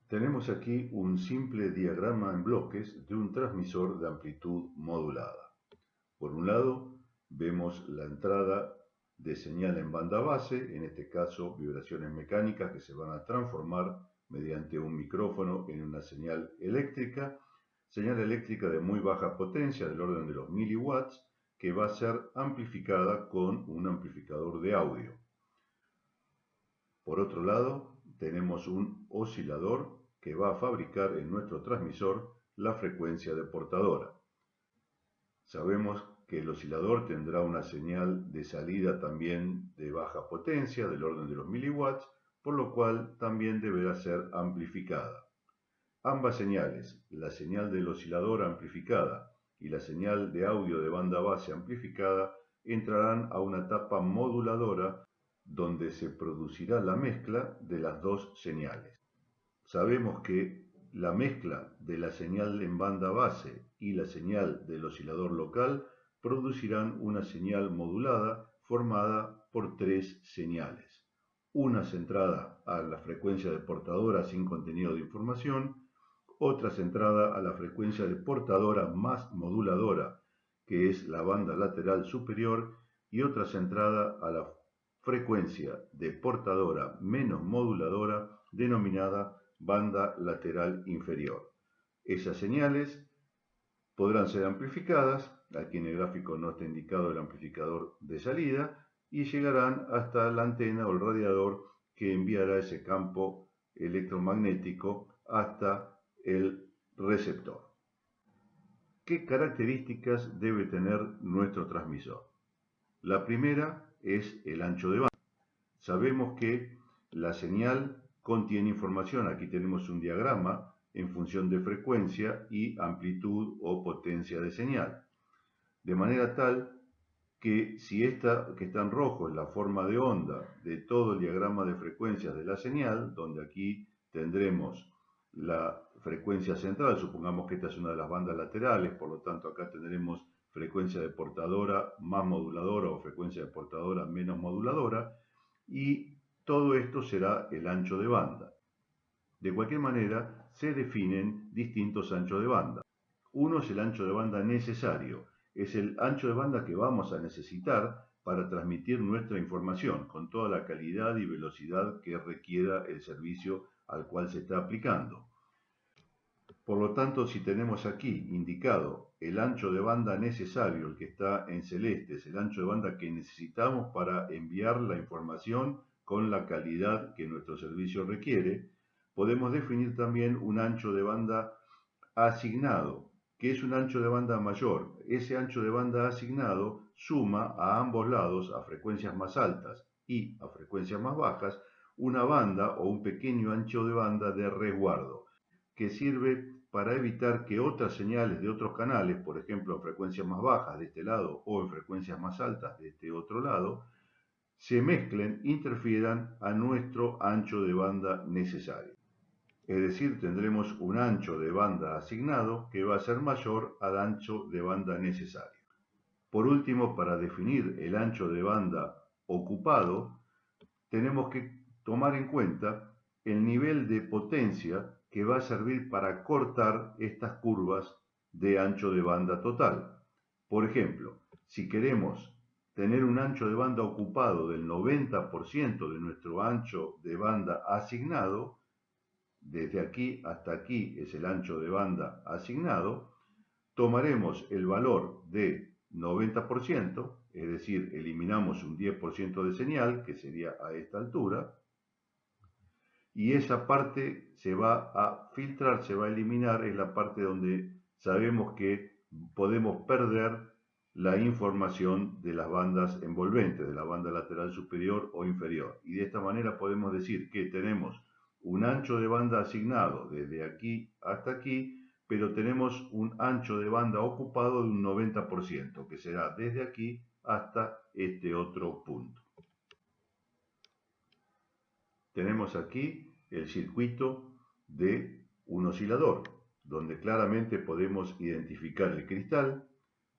Tenemos aquí un simple diagrama en bloques de un transmisor de amplitud modulada. Por un lado, vemos la entrada de señal en banda base, en este caso vibraciones mecánicas que se van a transformar mediante un micrófono en una señal eléctrica de muy baja potencia, del orden de los miliwatts, que va a ser amplificada con un amplificador de audio. Por otro lado, tenemos un oscilador que va a fabricar en nuestro transmisor la frecuencia de portadora. Sabemos que el oscilador tendrá una señal de salida también de baja potencia, del orden de los miliwatts, por lo cual también deberá ser amplificada. Ambas señales, la señal del oscilador amplificada y la señal de audio de banda base amplificada, entrarán a una etapa moduladora donde se producirá la mezcla de las dos señales. Sabemos que la mezcla de la señal en banda base y la señal del oscilador local producirán una señal modulada formada por tres señales. Una centrada a la frecuencia de portadora sin contenido de información, otra centrada a la frecuencia de portadora más moduladora, que es la banda lateral superior, y otra centrada a la frecuencia de portadora menos moduladora, denominada banda lateral inferior. Esas señales podrán ser amplificadas, aquí en el gráfico no está indicado el amplificador de salida, y llegarán hasta la antena o el radiador que enviará ese campo electromagnético hasta el receptor. ¿Qué características debe tener nuestro transmisor? La primera es el ancho de banda. Sabemos que la señal contiene información. Aquí tenemos un diagrama en función de frecuencia y amplitud o potencia de señal. De manera tal que si esta que está en rojo es la forma de onda de todo el diagrama de frecuencias de la señal, donde aquí tendremos la frecuencia central, supongamos que esta es una de las bandas laterales, por lo tanto acá tendremos frecuencia de portadora más moduladora o frecuencia de portadora menos moduladora, y todo esto será el ancho de banda. De cualquier manera, se definen distintos anchos de banda. Uno es el ancho de banda necesario, es el ancho de banda que vamos a necesitar para transmitir nuestra información con toda la calidad y velocidad que requiera el servicio al cual se está aplicando. Por lo tanto, si tenemos aquí indicado el ancho de banda necesario, el que está en celeste, es el ancho de banda que necesitamos para enviar la información con la calidad que nuestro servicio requiere, podemos definir también un ancho de banda asignado, que es un ancho de banda mayor. Ese ancho de banda asignado suma a ambos lados, a frecuencias más altas y a frecuencias más bajas, una banda o un pequeño ancho de banda de resguardo, que sirve para evitar que otras señales de otros canales, por ejemplo en frecuencias más bajas de este lado o en frecuencias más altas de este otro lado, se mezclen, interfieran a nuestro ancho de banda necesario. Es decir, tendremos un ancho de banda asignado que va a ser mayor al ancho de banda necesario. Por último, para definir el ancho de banda ocupado, tenemos que tomar en cuenta el nivel de potencia que va a servir para cortar estas curvas de ancho de banda total. Por ejemplo, si queremos tener un ancho de banda ocupado del 90% de nuestro ancho de banda asignado, desde aquí hasta aquí es el ancho de banda asignado, tomaremos el valor de 90%, es decir, eliminamos un 10% de señal, que sería a esta altura, y esa parte se va a filtrar, se va a eliminar, es la parte donde sabemos que podemos perder la información de las bandas envolventes, de la banda lateral superior o inferior. Y de esta manera podemos decir que tenemos un ancho de banda asignado desde aquí hasta aquí, pero tenemos un ancho de banda ocupado de un 90%, que será desde aquí hasta este otro punto. Tenemos aquí el circuito de un oscilador, donde claramente podemos identificar el cristal,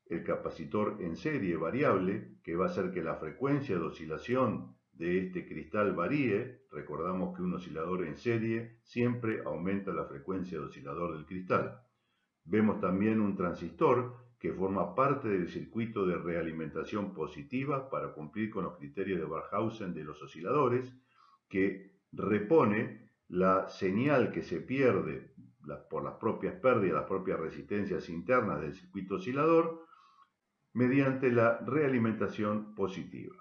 el capacitor en serie variable, que va a hacer que la frecuencia de oscilación de este cristal varíe. Recordamos que un oscilador en serie siempre aumenta la frecuencia de oscilador del cristal. Vemos también un transistor que forma parte del circuito de realimentación positiva para cumplir con los criterios de Barkhausen de los osciladores, que repone la señal que se pierde por las propias pérdidas, las propias resistencias internas del circuito oscilador, mediante la realimentación positiva.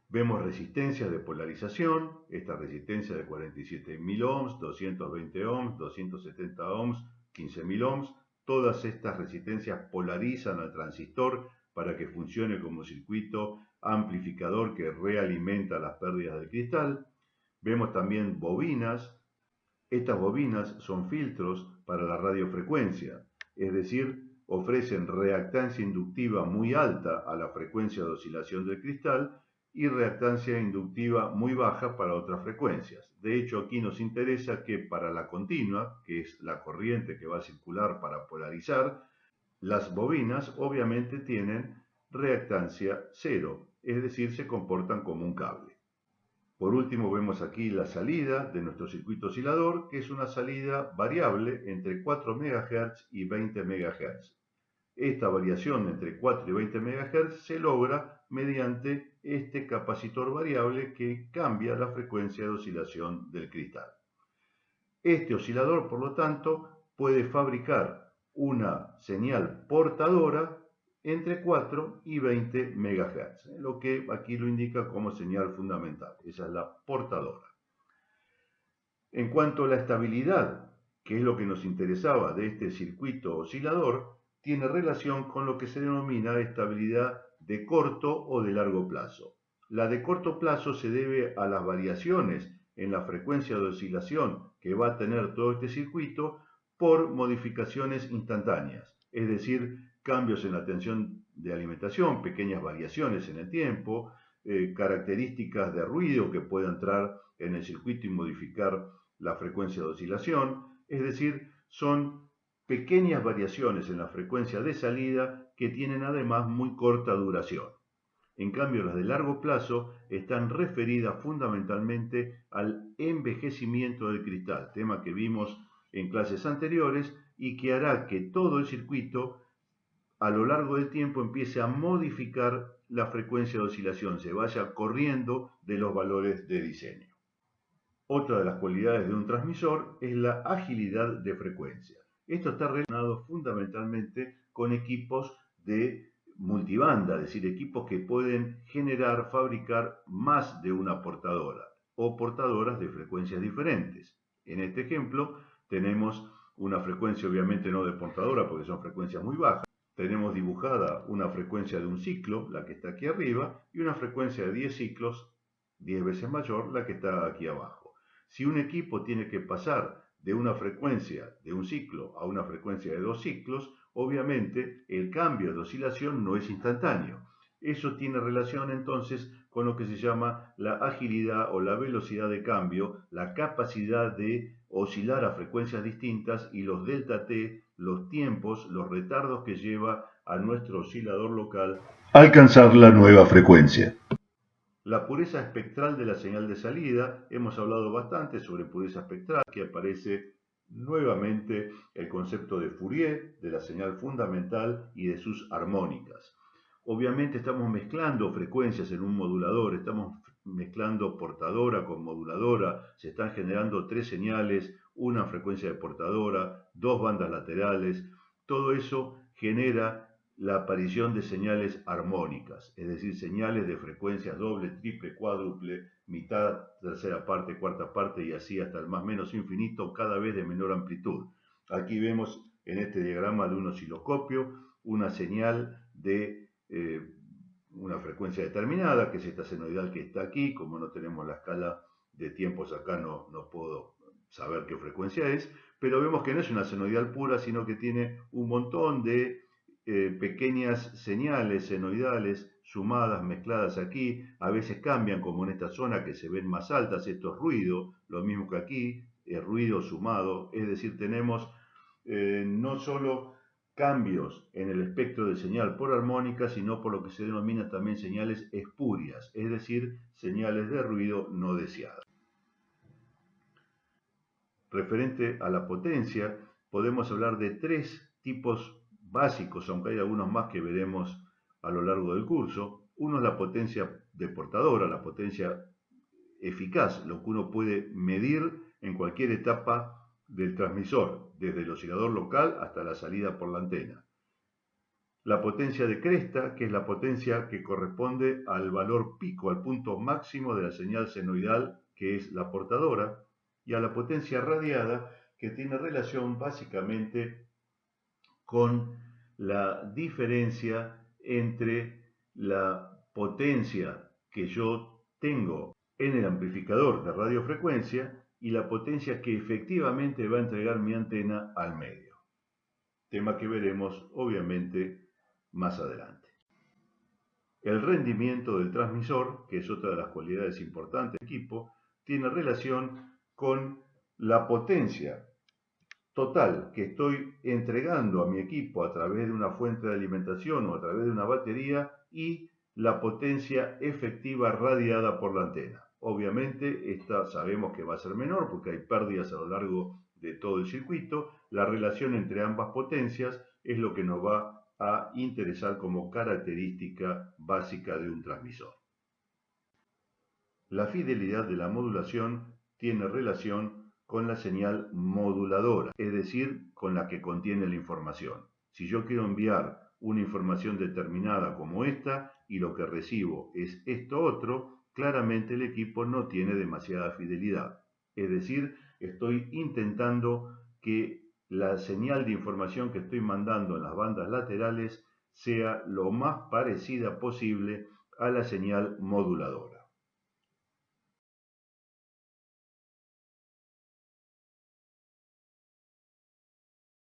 Vemos resistencias de polarización, esta resistencia de 47.000 ohms, 220 ohms, 270 ohms, 15.000 ohms. Todas estas resistencias polarizan al transistor para que funcione como circuito amplificador que realimenta las pérdidas del cristal. Vemos también bobinas. Estas bobinas son filtros para la radiofrecuencia, es decir, ofrecen reactancia inductiva muy alta a la frecuencia de oscilación del cristal y reactancia inductiva muy baja para otras frecuencias. De hecho, aquí nos interesa que para la continua, que es la corriente que va a circular para polarizar, las bobinas obviamente tienen reactancia cero, es decir, se comportan como un cable. Por último, vemos aquí la salida de nuestro circuito oscilador, que es una salida variable entre 4 MHz y 20 MHz. Esta variación entre 4 y 20 MHz se logra mediante este capacitor variable que cambia la frecuencia de oscilación del cristal. Este oscilador, por lo tanto, puede fabricar una señal portadora entre 4 y 20 MHz, lo que aquí lo indica como señal fundamental. Esa es la portadora. En cuanto a la estabilidad, que es lo que nos interesaba de este circuito oscilador, tiene relación con lo que se denomina estabilidad de corto o de largo plazo. La de corto plazo se debe a las variaciones en la frecuencia de oscilación que va a tener todo este circuito por modificaciones instantáneas, es decir, cambios en la tensión de alimentación, pequeñas variaciones en el tiempo, características de ruido que pueda entrar en el circuito y modificar la frecuencia de oscilación, es decir, son pequeñas variaciones en la frecuencia de salida que tienen además muy corta duración. En cambio, las de largo plazo están referidas fundamentalmente al envejecimiento del cristal, tema que vimos en clases anteriores y que hará que todo el circuito a lo largo del tiempo empiece a modificar la frecuencia de oscilación, se vaya corriendo de los valores de diseño. Otra de las cualidades de un transmisor es la agilidad de frecuencia. Esto está relacionado fundamentalmente con equipos de multibanda, es decir, equipos que pueden fabricar más de una portadora o portadoras de frecuencias diferentes. En este ejemplo tenemos una frecuencia obviamente no de portadora porque son frecuencias muy bajas. Tenemos dibujada una frecuencia de un ciclo, la que está aquí arriba, y una frecuencia de 10 ciclos, 10 veces mayor, la que está aquí abajo. Si un equipo tiene que pasar de una frecuencia de un ciclo a una frecuencia de 2 ciclos, obviamente el cambio de oscilación no es instantáneo. Eso tiene relación entonces con lo que se llama la agilidad o la velocidad de cambio, la capacidad de oscilar a frecuencias distintas y los delta t, los tiempos, los retardos que lleva a nuestro oscilador local a alcanzar la nueva frecuencia. La pureza espectral de la señal de salida, hemos hablado bastante sobre pureza espectral, que aparece nuevamente el concepto de Fourier, de la señal fundamental y de sus armónicas. Obviamente estamos mezclando frecuencias en un modulador, estamos mezclando portadora con moduladora, se están generando 3 señales, una frecuencia de portadora, 2 bandas laterales, todo eso genera la aparición de señales armónicas, es decir, señales de frecuencias doble, triple, cuádruple, mitad, tercera parte, cuarta parte y así hasta el más menos infinito, cada vez de menor amplitud. Aquí vemos en este diagrama de un osciloscopio una señal de una frecuencia determinada, que es esta senoidal que está aquí. Como no tenemos la escala de tiempos acá, no puedo saber qué frecuencia es, pero vemos que no es una senoidal pura, sino que tiene un montón de pequeñas señales senoidales sumadas, mezcladas aquí, a veces cambian como en esta zona que se ven más altas, esto es ruido, lo mismo que aquí, ruido sumado, es decir, tenemos no solo cambios en el espectro de señal por armónica, sino por lo que se denomina también señales espurias, es decir, señales de ruido no deseadas. Referente a la potencia, podemos hablar de tres tipos básicos, aunque hay algunos más que veremos a lo largo del curso. Uno es la potencia deportadora, la potencia eficaz, lo que uno puede medir en cualquier etapa del transmisor, desde el oscilador local hasta la salida por la antena. La potencia de cresta, que es la potencia que corresponde al valor pico, al punto máximo de la señal senoidal, que es la portadora, y a la potencia radiada, que tiene relación básicamente con la diferencia entre la potencia que yo tengo en el amplificador de radiofrecuencia y la potencia que efectivamente va a entregar mi antena al medio. Tema que veremos obviamente más adelante. El rendimiento del transmisor, que es otra de las cualidades importantes del equipo, tiene relación con la potencia total que estoy entregando a mi equipo a través de una fuente de alimentación o a través de una batería y la potencia efectiva radiada por la antena. Obviamente esta sabemos que va a ser menor porque hay pérdidas a lo largo de todo el circuito. La relación entre ambas potencias es lo que nos va a interesar como característica básica de un transmisor. La fidelidad de la modulación tiene relación con la señal moduladora, es decir, con la que contiene la información. Si yo quiero enviar una información determinada como esta y lo que recibo es esto otro, claramente el equipo no tiene demasiada fidelidad. Es decir, estoy intentando que la señal de información que estoy mandando en las bandas laterales sea lo más parecida posible a la señal moduladora.